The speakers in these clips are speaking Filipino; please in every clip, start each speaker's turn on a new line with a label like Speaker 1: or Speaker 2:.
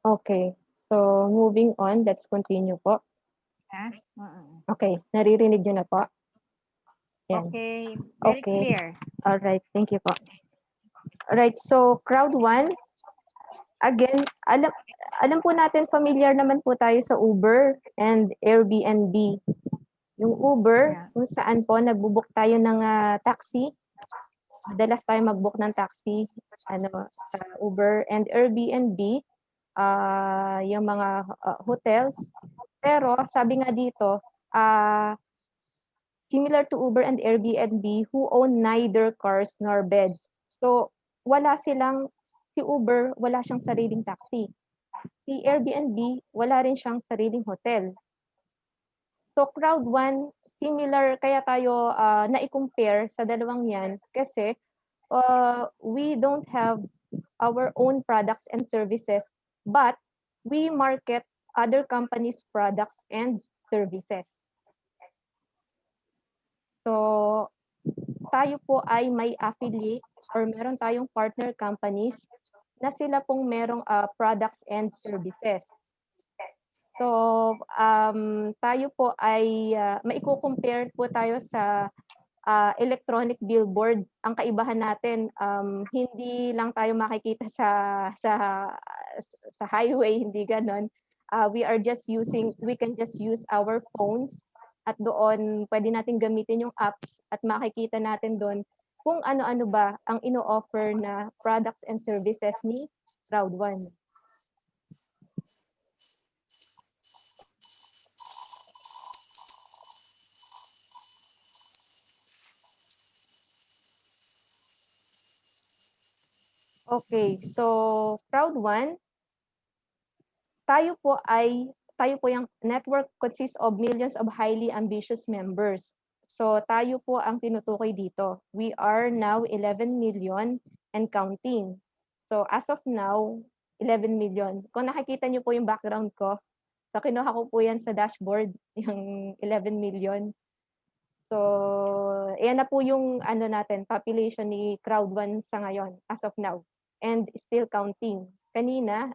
Speaker 1: Okay. So, moving on, let's continue po.
Speaker 2: Ha?
Speaker 1: Okay, naririnig niyo na po? Yan.
Speaker 2: Okay, very
Speaker 1: Okay.
Speaker 2: clear.
Speaker 1: Alright, thank you po. Alright, so crowd 1, again, alam po natin, familiar naman po tayo sa Uber and Airbnb. Yung Uber,
Speaker 2: Yeah.
Speaker 1: kung saan po nagbo-book tayo ng taxi. Madalas tayo mag-book ng taxi sa Uber and Airbnb, yung mga hotels. Pero sabi nga dito, similar to Uber and Airbnb, who own neither cars nor beds. So, si Uber, wala siyang sariling taxi. Si Airbnb, wala rin siyang sariling hotel. So, crowd 1, similar, kaya tayo na-compare sa dalawang yan kasi we don't have our own products and services, but we market other companies' products and services. So, tayo po ay may affiliate or meron tayong partner companies na sila pong merong products and services. So, tayo po ay maiko-compare po tayo sa electronic billboard. Ang kaibahan natin, hindi lang tayo makikita sa highway, hindi ganon. We can just use our phones at doon pwede natin gamitin yung apps at makikita natin doon kung ano-ano ba ang ino-offer na products and services ni Crowd1. Okay, so Crowd1, tayo po yung network consists of millions of highly ambitious members. So tayo po ang tinutukoy dito. We are now 11 million and counting. So as of now, 11 million. Kung nakikita niyo po yung background ko, so kinuha ko po yan sa dashboard, yung 11 million. So, yan na po yung population ni Crowd1 sa ngayon, as of now. And still counting. Kanina,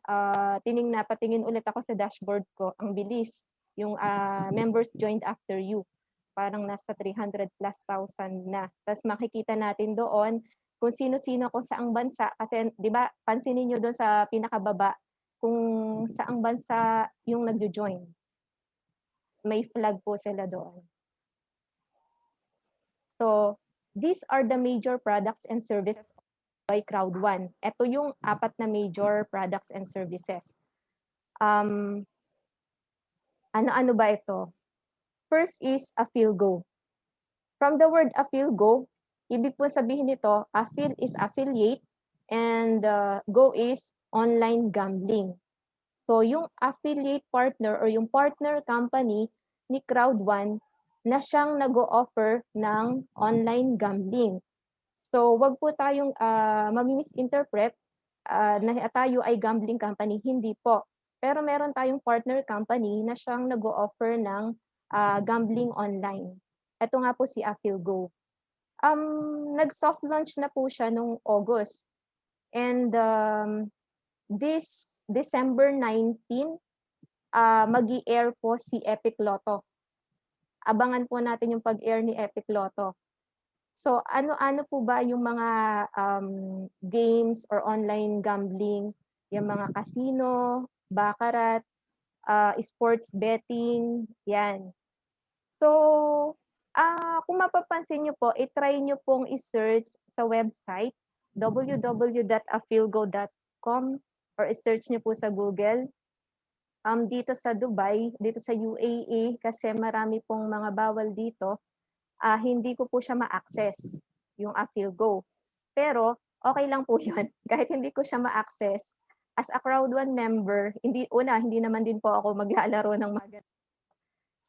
Speaker 1: patingin ulit ako sa dashboard ko, ang bilis. Yung members joined after you. Parang nasa 300 plus thousand na. Tapos makikita natin doon kung sino-sino kung saang bansa. Kasi, di ba, pansinin nyo doon sa pinakababa, kung saang bansa yung nagjo-join. May flag po sila doon. So, these are the major products and services by Crowd1. Ito yung 4 na major products and services. Ano-ano ba ito? First is AffilGo. From the word AffilGo, ibig po sabihin nito, Affil is affiliate and Go is online gambling. So, yung affiliate partner or yung partner company ni Crowd1 na siyang nag-o-offer ng online gambling. So, wag po tayong mami-misinterpret na tayo ay gambling company. Hindi po. Pero meron tayong partner company na siyang nag-o-offer ng gambling online. Ito nga po si AffilGo. Nag-soft launch na po siya nung August. And this December 19, mag-i-air po si Epic Lotto. Abangan po natin yung pag-air ni Epic Lotto. So ano-ano po ba yung mga games or online gambling, yung mga casino, baccarat, sports betting, yan. So, kung mapapansin niyo po, i-try niyo pong i-search sa website www.affilgo.com or i-search niyo po sa Google. Dito sa Dubai, dito sa UAE, kasi marami pong mga bawal dito, hindi ko po siya ma-access, yung AffilGo. Pero okay lang po yun. Kahit hindi ko siya ma-access, as a Crowd1 member, hindi naman din po ako maglalaro ng mga.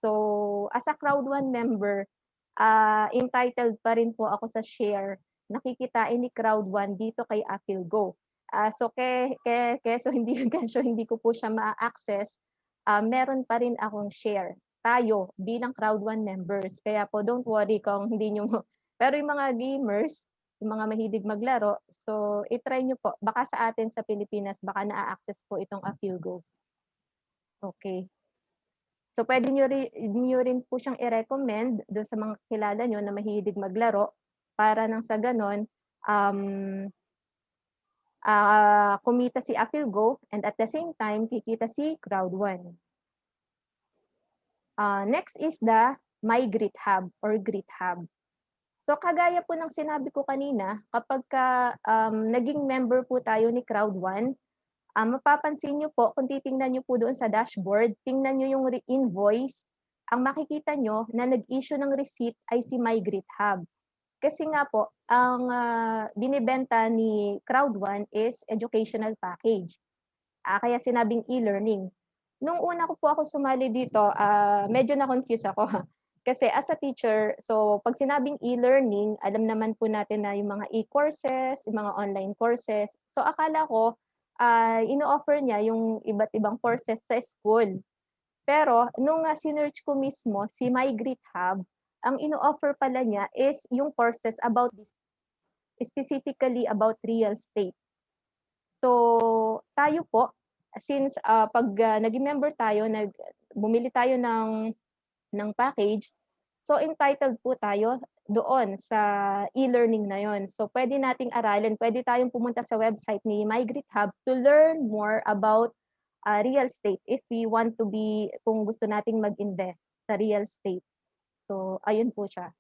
Speaker 1: So, as a Crowd1 member, entitled pa rin po ako sa share na kikitain ni Crowd1 dito kay AffilGo. So, keso hindi ko po siya ma-access, meron pa rin akong share. Tayo, bilang Crowd1 members. Kaya po, don't worry kung hindi nyo pero yung mga gamers yung mga mahilig maglaro. So, i-try niyo po. Baka sa atin sa Pilipinas, baka naa-access po itong AfilGo. Okay. So, puwede niyo rin po siyang i-recommend do'n sa mga kakilala niyo na mahilig maglaro para nang sa gano'n, um, kumita si AfilGo and at the same time kikita si Crowd1. Next is the My Grit Hub or Grit Hub. So kagaya po ng sinabi ko kanina, kapagka, naging member po tayo ni Crowd1, mapapansin niyo po kung titingnan niyo po doon sa dashboard, tingnan niyo yung invoice, ang makikita niyo na nag-issue ng receipt ay si My Grit Hub. Kasi nga po, ang, binebenta ni Crowd1 is educational package. Kaya sinabing e-learning. Nung una ko po ako sumali dito, medyo na-confuse ako. Kasi as a teacher, so 'pag sinabing e-learning, alam naman po natin na yung mga e-courses, yung mga online courses. So akala ko, ino-offer niya yung iba't ibang courses sa school. Pero nung, sinearch ko mismo si My Grit Hub, ang ino-offer pala niya is yung courses about this, specifically about real estate. So, tayo po, since, 'pag, naging member tayo, bumili tayo ng package, so entitled po tayo doon sa e-learning na yon. So, puwede nating aralin, puwede tayong pumunta sa website ni Migrate Hub to learn more about, real estate if we want to be kung gusto nating mag-invest sa real estate. So, ayun po siya.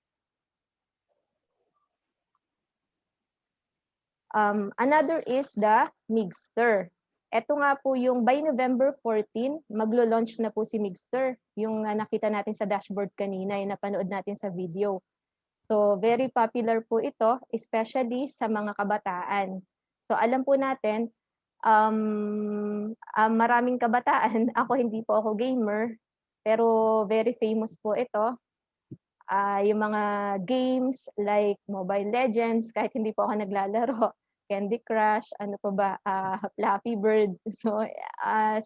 Speaker 1: Another is the Migster. Eto nga po yung by November 14, maglo-launch na po si Migster, yung, nakita natin sa dashboard kanina, yung napanood natin sa video. So, very popular po ito, especially sa mga kabataan. So, alam po natin, maraming kabataan, ako hindi po ako gamer, pero very famous po ito. Yung mga games like Mobile Legends, kahit hindi po ako naglalaro, Candy Crush, ano pa ba, Flappy Bird.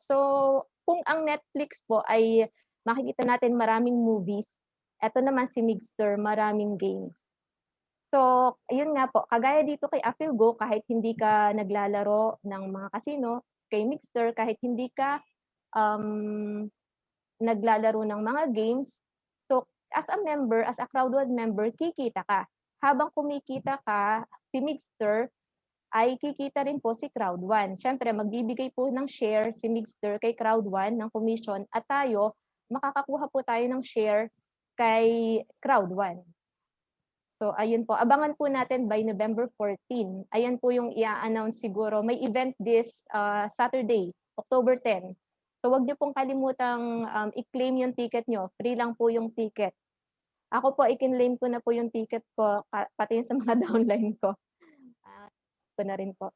Speaker 1: So kung ang Netflix po ay makikita natin maraming movies, eto naman si Mixter, maraming games. So, ayun nga po, kagaya dito kay AfilGo, kahit hindi ka naglalaro ng mga casino, kay Mixter, kahit hindi ka um, naglalaro ng mga games, so as a member, as a Crowd1 member, kikita ka. Habang kumikita ka, si Mixter ay kikita rin po si Crowd1. Siyempre magbibigay po ng share si Mixter kay Crowd1 ng commission at tayo, makakakuha po tayo ng share kay Crowd1. So ayun po, abangan po natin by November 14. Ayan po yung i-a-announce siguro. May event this Saturday, October 10. So wag niyo pong kalimutang i-claim yung ticket niyo. Free lang po yung ticket. Ako po, i-claim ko na po yung ticket ko, pati yung sa mga downline ko. Ko na rin po.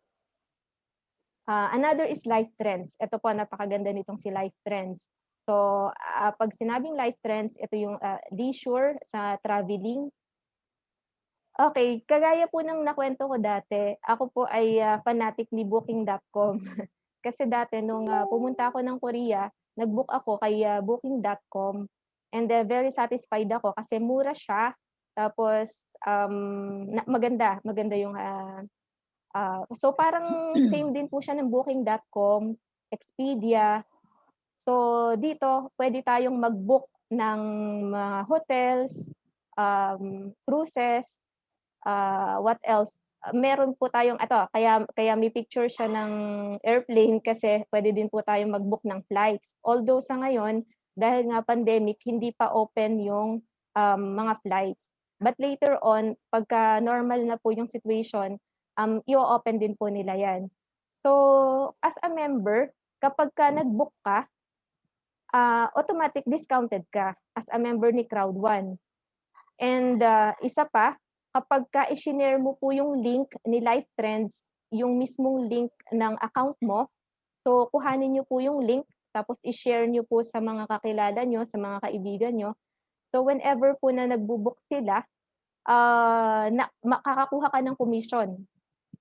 Speaker 1: Another is Life Trends. Ito po, napakaganda nitong si Life Trends. So, pag sinabing Life Trends, ito yung leisure sa traveling. Okay, kagaya po ng nakwento ko dati, ako po ay, fanatic ni Booking.com. Kasi dati nung, pumunta ako ng Korea, nag-book ako kay, Booking.com and, very satisfied ako kasi mura siya tapos, maganda yung, so parang same din po siya ng Booking.com, Expedia. So dito puwede tayong mag-book ng mga hotels, cruises. What else? Meron po tayong kaya kaya may picture siya ng airplane kasi puwede din po tayong mag-book ng flights. Although sa ngayon, dahil nga pandemic, hindi pa open yung, mga flights. But later on, pagka normal na po yung situation, i-o-open din po nila 'yan. So, as a member, kapagka nag-book ka, automatic discounted ka as a member ni Crowd1. And, isa pa, kapagka i-shinare mo po yung link ni Life Trends, yung mismong link ng account mo, so kuhanin niyo po yung link tapos i-share niyo po sa mga kakilala niyo, sa mga kaibigan niyo. So whenever po na nagbo-book sila, makakakuha ka ng commission.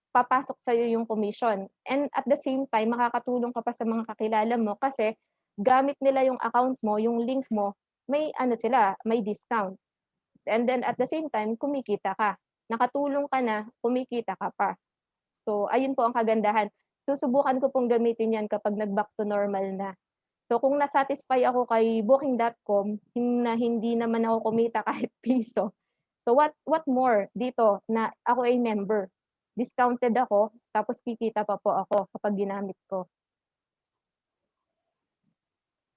Speaker 1: Papasok sa'yo yung commission and at the same time makakatulong ka pa sa mga kakilala mo kasi gamit nila yung account mo, yung link mo, may ano sila, may discount. And then at the same time kumikita ka. nakatulong ka na, kumikita ka pa. So, ayun po ang kagandahan. Susubukan ko pong gamitin 'yan kapag nag-back to normal na. So, kung na-satisfy ako kay Booking.com na hindi naman ako kumita kahit piso, so what more dito na ako ay member. Discounted ako, tapos kikita pa po ako kapag ginamit ko.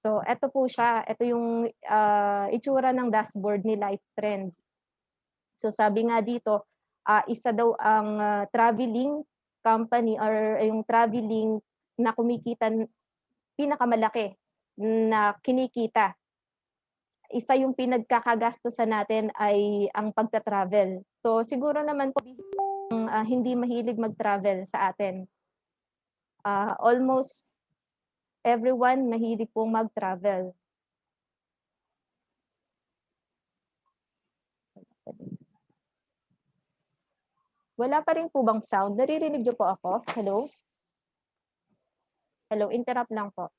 Speaker 1: So, eto po siya, eto yung, itsura ng dashboard ni Life Trends. So, sabi nga dito, isa daw ang, traveling company or yung traveling na kumikita pinakamalaki na kinikita. Isa yung pinagkakagastusan natin ay ang pagta-travel. So, siguro naman po hindi mahilig mag-travel sa atin. Almost everyone mahilig pong mag-travel. Wala pa rin po bang sound? Naririnig niyo po ako? Hello? Hello, interrupt lang po.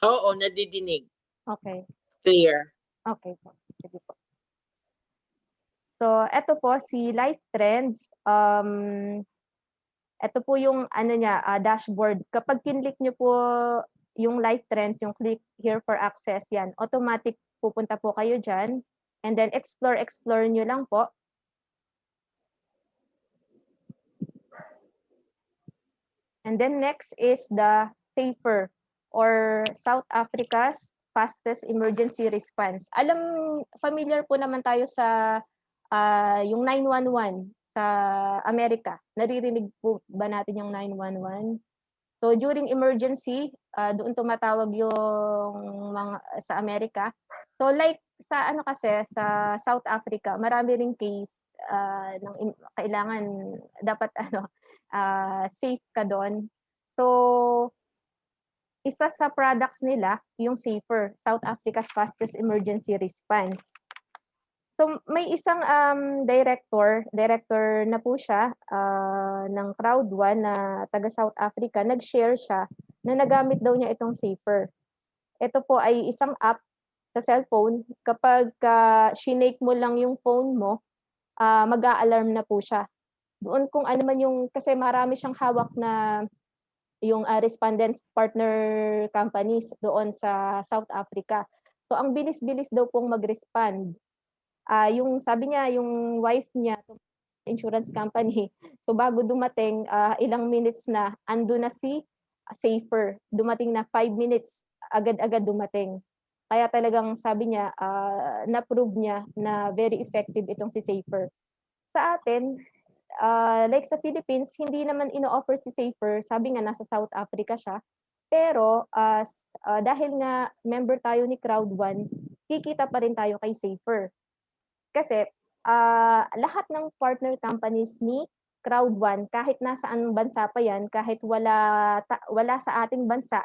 Speaker 2: Oo, nadidinig.
Speaker 1: Okay.
Speaker 2: Clear.
Speaker 1: Okay po. Sige po. So, eto po si Life Trends. Eto po yung ano niya, dashboard. Kapag kinlik niyo po yung Life Trends, yung click here for access, yan, automatic pupunta po kayo diyan. And then explore niyo lang po. And then next is the SAFER or South Africa's fastest emergency response. Familiar po naman tayo sa yung 911 sa Amerika. Naririnig po ba natin yung 911? So during emergency, doon tumatawag yung mga sa Amerika. So like sa ano kasi sa South Africa, marami ring case ng kailangan dapat ano safe ka doon. So isa sa products nila yung SAFER, South Africa's fastest emergency response. So may isang director na po siya ng Crowd1 na taga South Africa, nag-share siya na nagamit daw niya itong SAFER. Ito po ay isang app sa cellphone, kapag shinake mo lang yung phone mo, mag-a-alarm na po siya. Doon kung ano man yung kasi marami siyang hawak na yung respondents partner companies doon sa South Africa. So ang bilis-bilis daw pong mag-respond. Yung sabi niya, yung wife niya, insurance company. So bago dumating, ilang minutes na, ando na si SAFER. Dumating na 5 minutes, agad-agad dumating. Kaya talagang sabi niya, na-prove niya na very effective itong si SAFER. Sa atin, like sa Philippines, hindi naman ino-offer si SAFER. Sabi nga, nasa South Africa siya. Pero dahil nga member tayo ni Crowd1, kikita pa rin tayo kay SAFER. Kasi lahat ng partner companies ni Crowd1, kahit nasaan bansa pa yan, kahit wala sa ating bansa,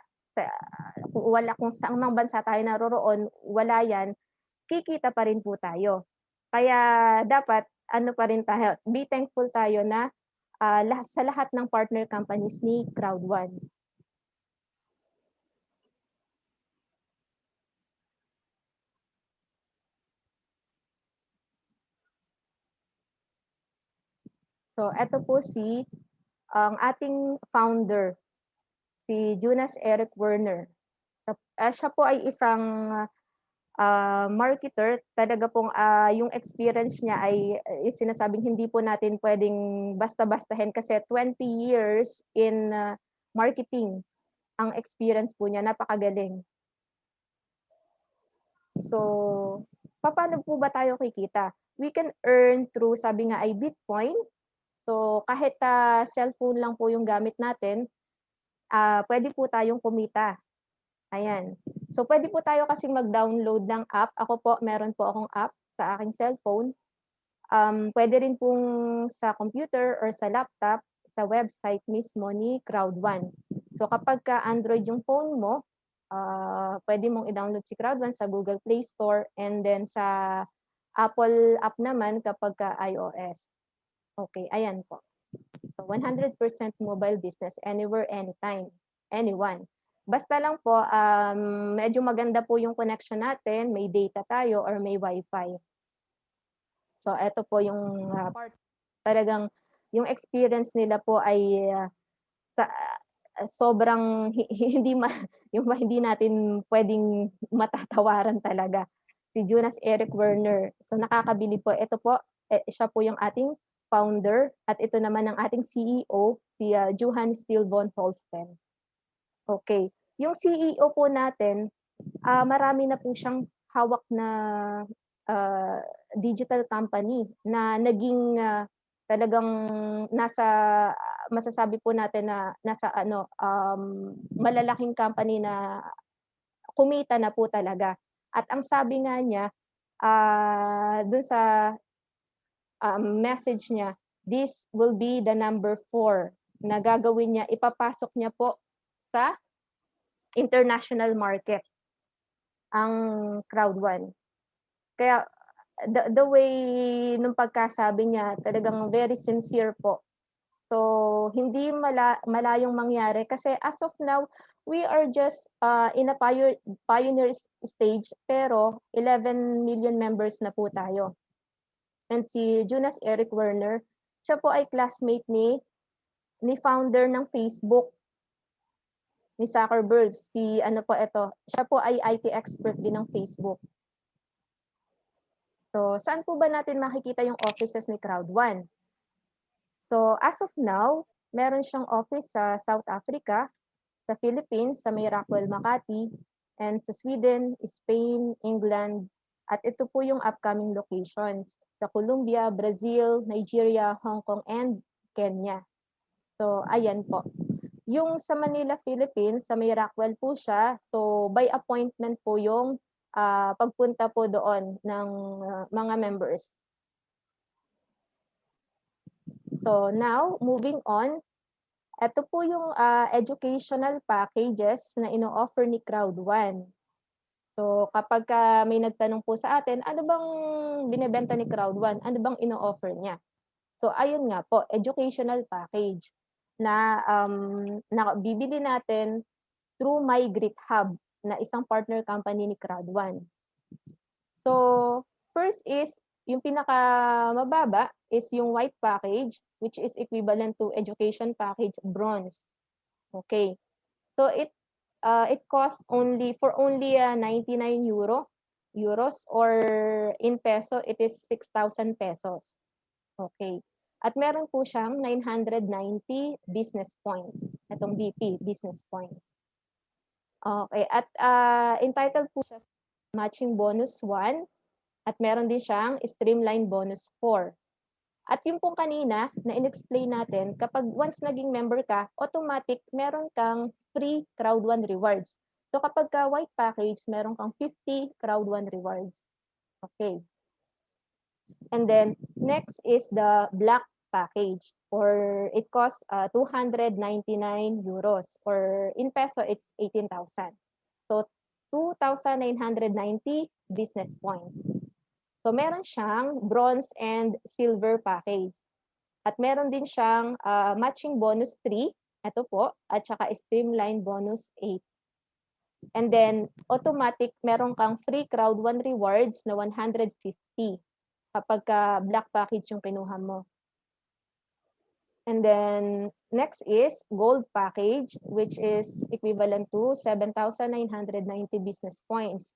Speaker 1: kung saang mang bansa tayo naroroon, wala yan, kikita pa rin po tayo. Kaya dapat ano pa rin tayo, be thankful tayo na sa lahat ng partner companies ni Crowd1. So, eto po ang ating founder, si Jonas Eric Werner. Siya po ay isang marketer. Talaga pong yung experience niya ay sinasabing hindi po natin pwedeng basta-bastahin kasi 20 years in marketing ang experience po niya, napakagaling. So, paano po ba tayo kikita? We can earn through, sabi nga ay Bitcoin. So, kahit cellphone lang po yung gamit natin, pwede po tayong kumita. Ayan. So, pwede po tayo kasing mag-download ng app. Ako po, meron po akong app sa aking cellphone. Pwede rin pong sa computer or sa laptop, sa website mismo ni Crowd1. So, kapag Android yung phone mo, pwede mong i-download si Crowd1 sa Google Play Store, and then sa Apple app naman kapag iOS. Okay, ayan po. So 100% mobile business, anywhere, anytime, anyone. Basta lang po, medyo maganda po yung connection natin, may data tayo or may wifi. So eto po yung, part talagang yung experience nila po ay, sa sobrang hindi yung hindi natin puwedeng matatawaran talaga. Si Jonas Eric Werner. So nakakabilib po. Ito po, siya po yung ating founder at ito naman ang ating CEO, si, Johann Steele von Holsten. Okay. Yung CEO po natin, marami na po siyang hawak na, ah, digital company na naging, talagang nasa masasabi po natin na nasa ano, malalaking company na kumita na po talaga. At ang sabi nga niya, dun sa, message niya, this will be the number 4 na gagawin niya, ipapasok niya po sa international market ang Crowd1. Kaya the way nung pagkasabi niya talagang very sincere po. So, hindi malayong mangyari kasi as of now, we are just, in a pioneer stage pero 11 million members na po tayo. And si Jonas Eric Werner, siya po ay classmate ni founder ng Facebook, ni Zuckerberg. Si ano po ito, siya po ay IT expert din ng Facebook. So, saan po ba natin makikita yung offices ni Crowd1? So, as of now, meron siyang office sa South Africa, sa Philippines, sa may Rockwell, Makati, and sa Sweden, Spain, England, at ito po yung upcoming locations sa Colombia, Brazil, Nigeria, Hong Kong, and Kenya. So, ayan po. Yung sa Manila, Philippines, sa may Rockwell po siya. So, by appointment po yung pagpunta po doon ng mga members. So, now, moving on, ito po yung educational packages na ino-offer ni Crowd1. So, kapag may nagtanong po sa atin, ano bang binebenta ni Crowd1? Ano bang ino-offer niya? So, ayun nga po, educational package na bibili natin through My Grit Hub na isang partner company ni Crowd1. So, first is, yung pinakamababa is yung white package, which is equivalent to education package bronze. Okay. So, it costs only 99 euros or in peso, it is 6,000 pesos. Okay. At meron po siyang 990 business points. Itong BP, business points. Okay. At entitled po siya sa matching bonus 1 at meron din siyang streamline bonus 4. At yung pong kanina na in-explain natin, kapag once naging member ka, automatic meron kang free Crowd1 rewards. So kapag ka white package, meron kang 50 Crowd1 rewards. Okay. And then next is the black package, or it costs 299 euros, or in peso it's 18,000. So 2,990 business points. So meron siyang bronze and silver package. At meron din siyang matching bonus 3, ito po, at saka streamline bonus 8. And then automatic meron kang free Crowd1 rewards na 150 kapag black package yung kinuha mo. And then next is gold package, which is equivalent to 7,990 business points.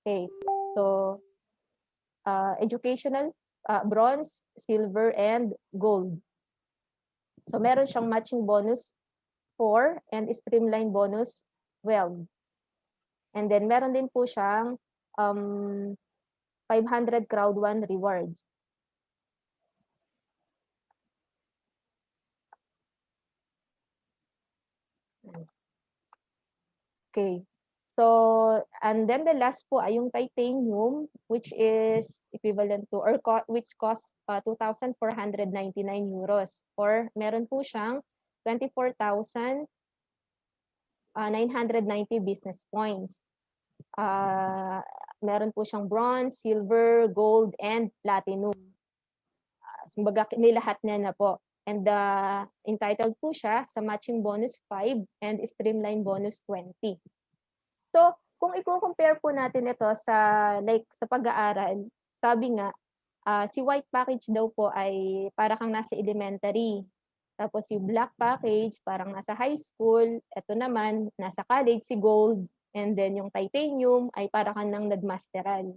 Speaker 1: Okay. So educational, bronze, silver, and gold. So meron siyang matching bonus 4 and streamline bonus 12. And then meron din po siyang 500 Crowd1 rewards. Okay. So, and then the last po ay yung titanium, which is equivalent to, or which costs 2,499 euros. Or meron po siyang 24,990 business points. Meron po siyang bronze, silver, gold, and platinum. Kumbaga, nilahat niya na po. And entitled po siya sa matching bonus 5 and streamline bonus 20. So, kung i-compare po natin ito sa sa pag-aaral, sabi nga, Si white package daw po ay para kang nasa elementary. Tapos yung black package parang nasa high school, eto naman nasa college si gold, and then yung titanium ay para kang ng nagmasteral.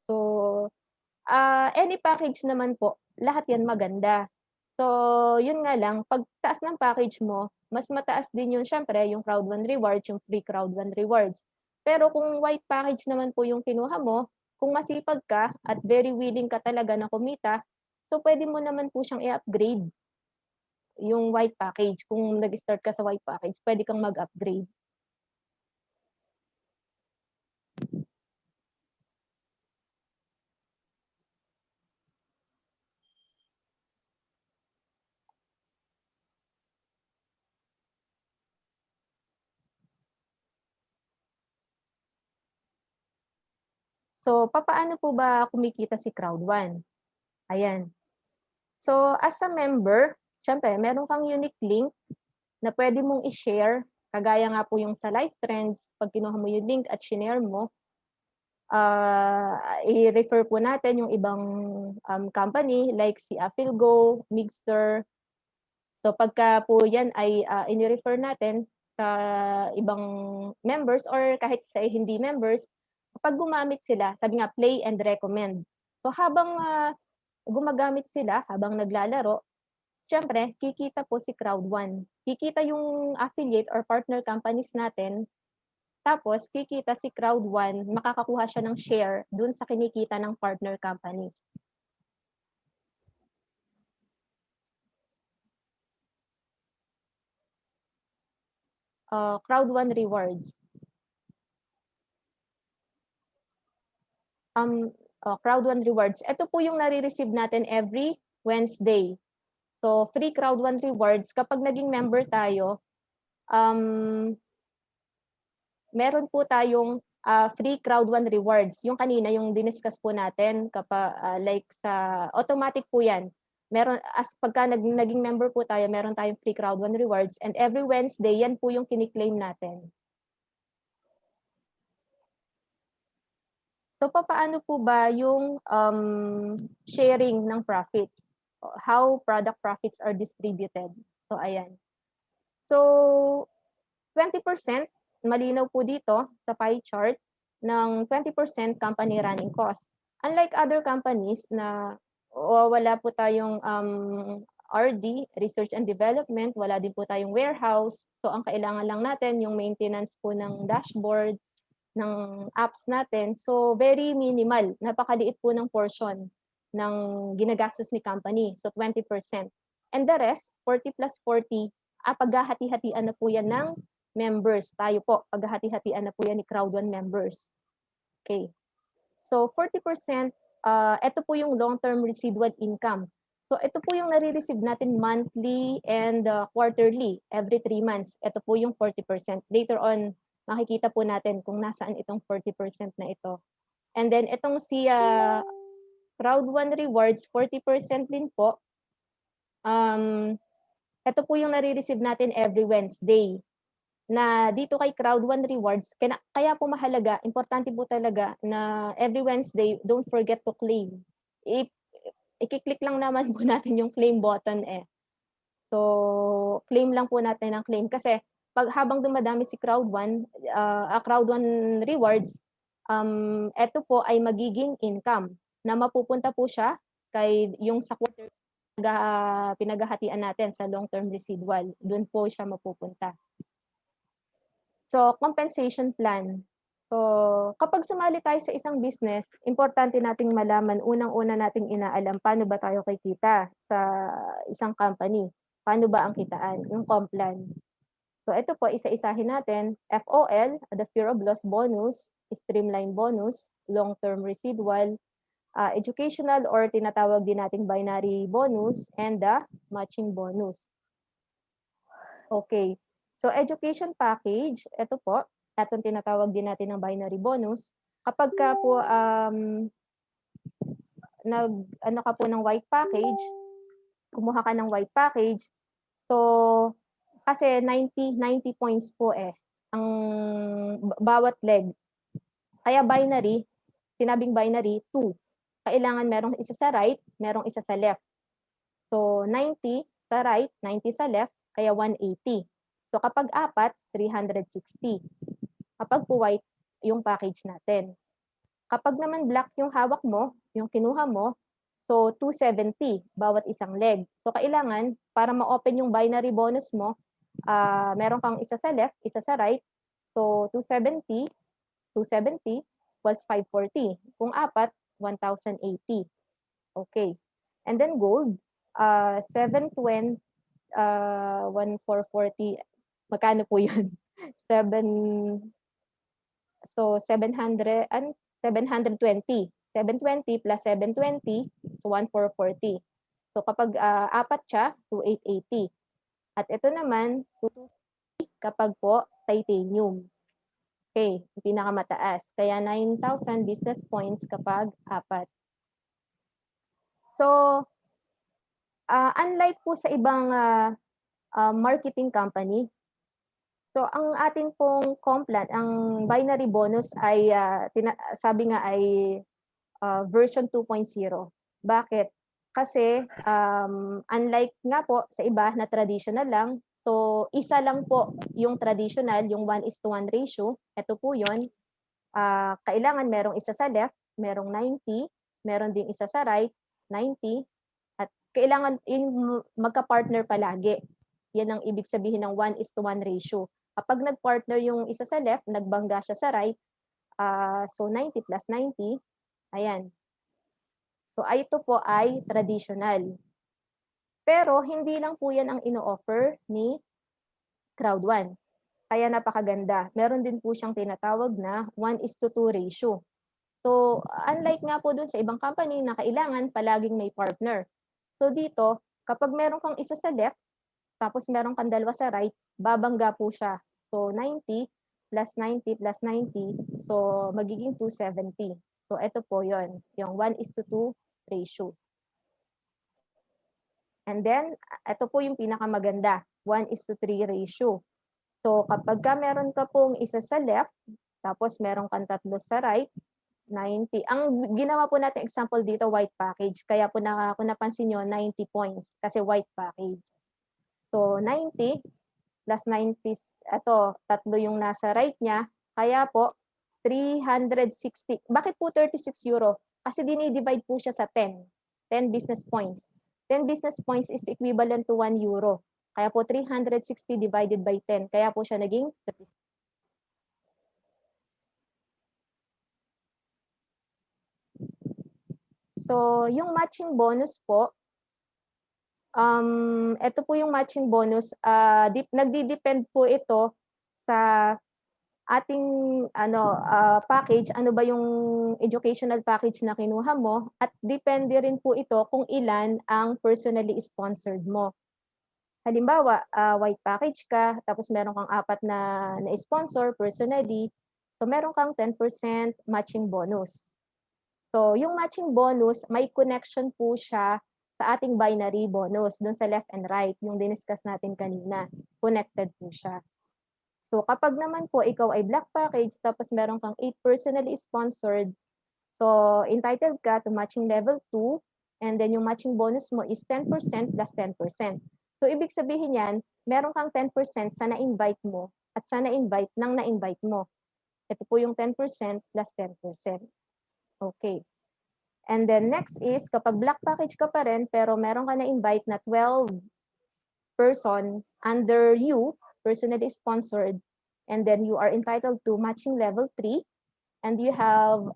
Speaker 1: So, any package naman po, lahat 'yan maganda. So, yun nga lang pagtaas ng package mo, mas mataas din yun siyempre yung crowd 1 rewards, yung free crowd 1 rewards. Pero kung white package naman po yung kinuha mo, kung masipag ka at very willing ka talaga na kumita, so puwede mo naman po siyang i-upgrade, yung white package. Kung nag-start ka sa white package, puwede kang mag-upgrade. So, papaano po ba kumikita si crowd 1? Ayan. So, as a member, siyempre meron kang unique link na puwede mong i-share, kagaya nga po yung sa Life Trends, 'pag kinuha mo yung link at shinare mo, i-refer po natin yung ibang, company like si Afilgo, Mixter. So, pagka po yan ay, ini-refer natin sa ibang members or kahit sa hindi members, kapag gumamit sila, sabi nga play and recommend. So, habang, gumagamit sila, habang naglalaro, siyempre kikita po si crowd 1. Kikita yung affiliate or partner companies natin, tapos kikita si crowd 1, makakakuha siya ng share dun sa kinikita ng partner companies. Crowd 1 rewards. Crowd 1 rewards, ito po yung nare-receive natin every Wednesday. So, free crowd 1 rewards kapag naging member tayo, um, meron po tayong, free crowd 1 rewards. Yung kanina yung diniscuss po natin like sa automatic po 'yan. Meron pagka naging member po tayo, meron tayong free crowd 1 rewards, and every Wednesday 'yan po yung kini-claim natin. So, papaano po ba yung, sharing ng profits? How product profits are distributed? So, ayan. So, 20% malinaw po dito sa pie chart ng 20% company running cost. Unlike other companies na wala po tayong, RD, research and development, wala din po tayong warehouse. So, ang kailangan lang natin yung maintenance po ng dashboard, ng apps natin. So, very minimal, napakaliit po ng portion ng ginagastos ni company. So, 20%. And the rest, 40 plus 40, paghahati-hatian na po yan ng members. Tayo po, paghahati-hatian na po yan ni crowd 1 members. Okay. So, 40%, ito po yung long-term residual income. So, ito po yung nare-receive natin monthly and quarterly, every 3 months. Ito po yung 40%. Later on, makikita po natin kung nasaan itong 40% na ito. And then, itong si crowd 1 rewards, 40% din po. Ito po yung nare-receive natin every Wednesday. Na dito kay crowd 1 rewards, kaya po mahalaga, importante po talaga na every Wednesday, don't forget to claim. I-click lang naman po natin yung claim button eh. So, claim lang po natin ang claim kasi habang dumadami si crowd 1, crowd 1 rewards, eto po ay magiging income na mapupunta po siya kay yung sa quarter pinaghahatian natin sa long-term residual. Doon po siya mapupunta. So, compensation plan. So, kapag sumali tayo sa isang business, importante nating malaman, unang-una nating inaalam paano ba tayo kikita sa isang company. Paano ba ang kitaan, yung comp plan. So, ito po, isa-isahin natin. FOL, the fear of loss bonus, streamline bonus, long-term residual, educational or tinatawag din nating binary bonus, and the matching bonus. Okay. So, education package, ito po, itong tinatawag din natin ng binary bonus. Kapag ka po ano ka po ng white package, kumuha ka ng white package, so kasi 90 points po ang bawat leg. Kaya binary, sinabing binary, 2. kailangan merong isa sa right, merong isa sa left. So 90 sa right, 90 sa left, kaya 180. So kapag apat, 360. Kapag po white, yung package natin. Kapag naman black yung hawak mo, yung kinuha mo, so 270 bawat isang leg. So kailangan, para ma-open yung binary bonus mo, meron kang isa sa left, isa sa right. So 270, 270 equals 540. Kung apat, 1,080. Okay. And then gold, 720, 1,440. Magkano po yun? 7, so 700, 720. 720 plus 720, so 1,440. So kapag apat siya, 2,880. At ito naman, 2,250 kapag po titanium. Okay, yung pinakamataas. Kaya 9,000 business points kapag apat. So, unlike po sa ibang marketing company, so ang ating pong Complan, ang binary bonus ay sabi nga ay version 2.0. Bakit? Kasi unlike nga po sa iba na traditional lang, so isa lang po yung traditional, yung 1:1 ratio. Ito po yun. Kailangan merong isa sa left, merong 90, meron ding isa sa right, 90, at kailangan magka-partner palagi. Yan ang ibig sabihin ng 1:1 ratio. Kapag nag-partner yung isa sa left, nagbangga siya sa right, so 90 plus 90, ayan. So ito po ay traditional. Pero hindi lang po yan ang ino-offer ni Crowd1. Kaya napakaganda. Meron din po siyang tinatawag na 1:2 ratio. So unlike nga po dun sa ibang company na kailangan palaging may partner. So dito, kapag meron kang isa sa left, tapos meron kang dalawa sa right, babangga po siya. So 90 plus 90 plus 90, so magiging 270. So ito po yon, yung 1:2 ratio. And then, ito po yung pinakamaganda, 1:3 ratio. So kapag meron ka pong isa sa left, tapos meron kang tatlo sa right, 90. Ang ginawa po natin example dito, white package. Kaya po kung napansin nyo, 90 points kasi white package. So 90 plus 90, ito, tatlo yung nasa right niya. Kaya po, 360. Bakit po 36 euro? Kasi dinidivide po siya sa 10. 10 business points. 10 business points is equivalent to 1 euro. Kaya po 360 divided by 10. Kaya po siya naging 36. So, yung matching bonus po, ito po yung matching bonus. Nagdi-depend po ito sa ating package, ano ba yung educational package na kinuha mo, at depende rin po ito kung ilan ang personally sponsored mo. Halimbawa, white package ka, tapos meron kang apat na sponsor personally, so meron kang 10% matching bonus. So yung matching bonus, may connection po siya sa ating binary bonus, dun sa left and right, yung diniscuss natin kanina. Connected po siya. So kapag naman po ikaw ay black package tapos meron kang 8 personally sponsored, so entitled ka to matching level 2, and then yung matching bonus mo is 10% plus 10%. So ibig sabihin yan, meron kang 10% sa na-invite mo at sa na-invite ng na-invite mo. Ito po yung 10% plus 10%. Okay. And then next is, kapag black package ka pa rin, pero meron ka na-invite na 12 person under you, personally sponsored, and then you are entitled to matching level 3, and you have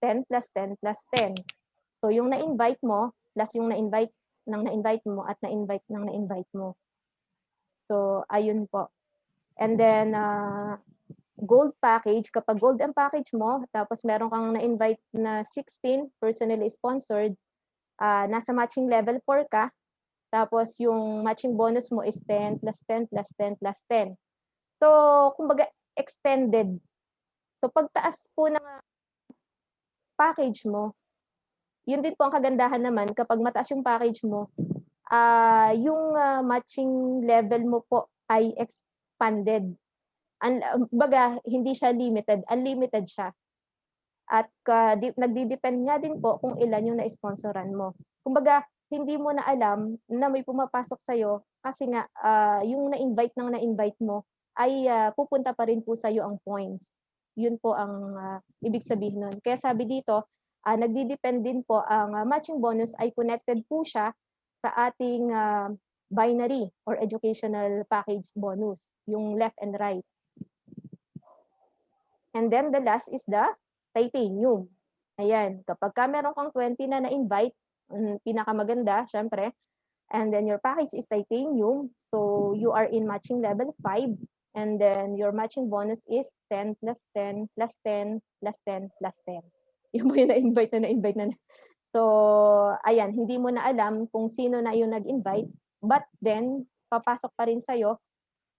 Speaker 1: 10 plus 10 plus 10. So yung na-invite mo, plus yung na-invite ng na-invite mo at na-invite ng na-invite mo. So ayun po. And then gold package, kapag gold ang package mo, tapos meron kang na-invite na 16 personally sponsored, nasa matching level 4 ka, tapos yung matching bonus mo is 10 plus 10 plus 10 plus 10. So, kumbaga, extended. So, pagtaas po ng package mo, yun din po ang kagandahan naman kapag mataas yung package mo, yung matching level mo po ay expanded. Baga, hindi siya limited, unlimited siya. at nagdi-depend nga din po kung ilan yung na-sponsoran mo. Kumbaga, hindi mo na alam na may pumapasok sa'yo kasi nga, yung na-invite mo ay, pupunta pa rin po sa'yo ang points. Yun po ang, ibig sabihin nun. Kaya sabi dito, nagdi-depend din po ang, matching bonus ay connected po siya sa ating, binary or educational package bonus, yung left and right. And then the last is the titanium. Ayan, kapagka meron kang 20 na na-invite, pinakamaganda siyempre, and then your package is titanium, so you are in matching level 5, and then your matching bonus is 10 plus 10 plus 10 plus 10 plus 10. Yun po yung na-invite na. So, ayan, hindi mo na alam kung sino na yung nag-invite, but then papasok pa rin sa'yo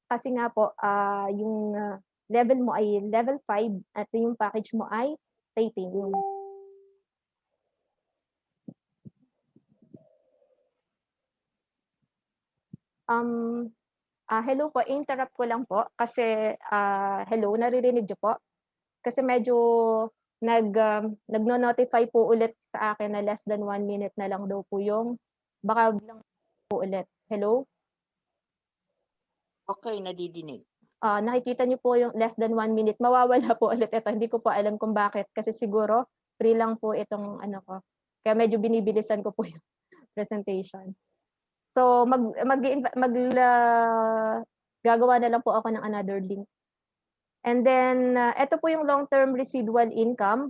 Speaker 1: kasi nga po, yung, level mo ay level 5 at yung package mo ay titanium. Hello po, interrupt ko lang po kasi, hello, naririnig niyo po? Kasi medyo nagno-notify po ulit sa akin na less than 1 minute na lang daw po yung baka biglang po ulit. Hello?
Speaker 2: Okay, nadidinig.
Speaker 1: Nakikita niyo po yung less than 1 minute, mawawala po ulit ito. Hindi ko po alam kung bakit kasi siguro free lang po itong ano ko, kaya medyo binibilisan ko po yung presentation. So gagawa na lang po ako ng another link. And then, eto po yung long-term residual income.